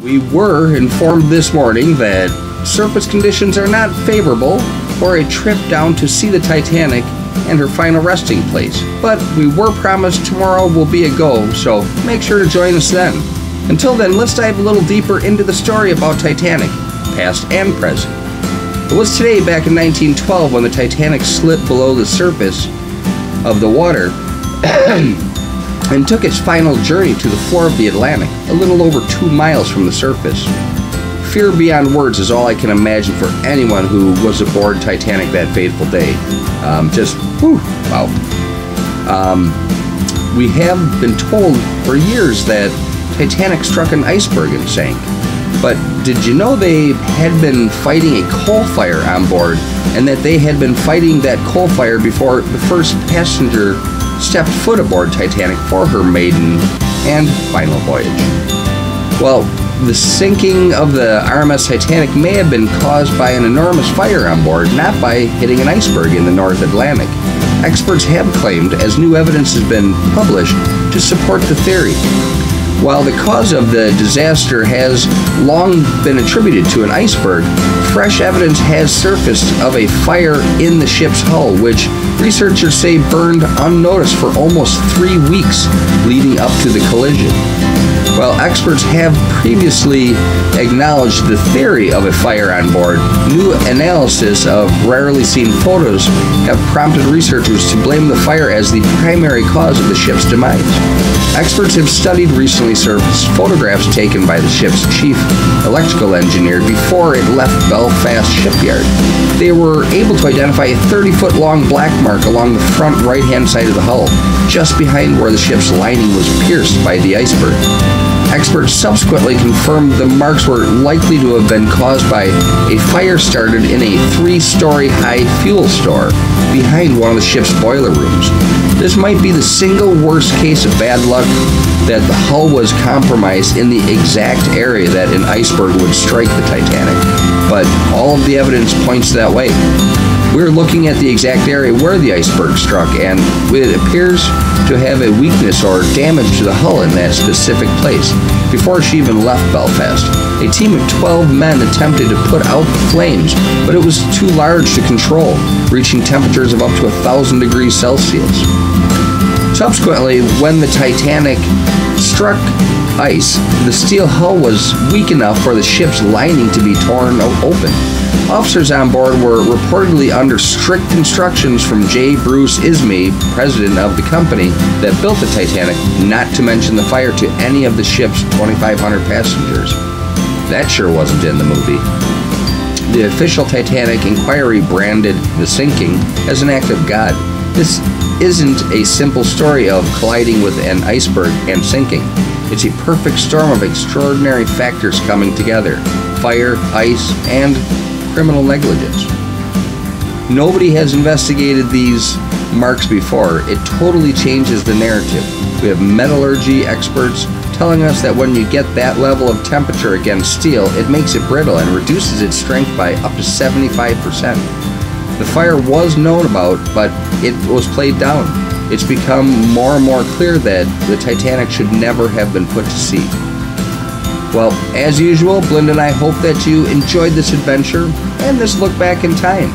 We were informed this morning that surface conditions are not favorable for a trip down to see the Titanic and her final resting place, but we were promised tomorrow will be a go, so make sure to join us then. Until then, let's dive a little deeper into the story about Titanic, past and present. It was today back in 1912 when the Titanic slipped below the surface of the water and took its final journey to the floor of the Atlantic, a little over 2 miles from the surface. Fear beyond words is all I can imagine for anyone who was aboard Titanic that fateful day. Wow. We have been told for years that Titanic struck an iceberg and sank. But did you know they had been fighting a coal fire on board, and that they had been fighting that coal fire before the first passenger stepped foot aboard Titanic for her maiden and final voyage? Well, the sinking of the RMS Titanic may have been caused by an enormous fire on board, not by hitting an iceberg in the North Atlantic. Experts have claimed, as new evidence has been published, to support the theory. While the cause of the disaster has long been attributed to an iceberg, fresh evidence has surfaced of a fire in the ship's hull, which researchers say burned unnoticed for almost 3 weeks leading up to the collision. While experts have previously acknowledged the theory of a fire on board, new analysis of rarely seen photos have prompted researchers to blame the fire as the primary cause of the ship's demise. Experts have studied recently surfaced photographs taken by the ship's chief electrical engineer before it left Belfast shipyard. They were able to identify a 30-foot long black mark along the front right-hand side of the hull, just behind where the ship's lining was pierced by the iceberg. Experts subsequently confirmed the marks were likely to have been caused by a fire started in a 3-story high fuel store behind one of the ship's boiler rooms. This might be the single worst case of bad luck, that the hull was compromised in the exact area that an iceberg would strike the Titanic, but all of the evidence points that way. We're looking at the exact area where the iceberg struck, and it appears to have a weakness or damage to the hull in that specific place. Before she even left Belfast, a team of 12 men attempted to put out the flames, but it was too large to control, reaching temperatures of up to 1,000 degrees Celsius. Subsequently, when the Titanic struck ice, the steel hull was weak enough for the ship's lining to be torn open. Officers on board were reportedly under strict instructions from J. Bruce Ismay, president of the company that built the Titanic, not to mention the fire to any of the ship's 2,500 passengers. That sure wasn't in the movie. The official Titanic inquiry branded the sinking as an act of God. This isn't a simple story of colliding with an iceberg and sinking. It's a perfect storm of extraordinary factors coming together: fire, ice, and criminal negligence. Nobody has investigated these marks before. It totally changes the narrative. We have metallurgy experts telling us that when you get that level of temperature against steel, it makes it brittle and reduces its strength by up to 75%. The fire was known about, but it was played down. It's become more and more clear that the Titanic should never have been put to sea. Well, as usual, Belinda and I hope that you enjoyed this adventure and this look back in time.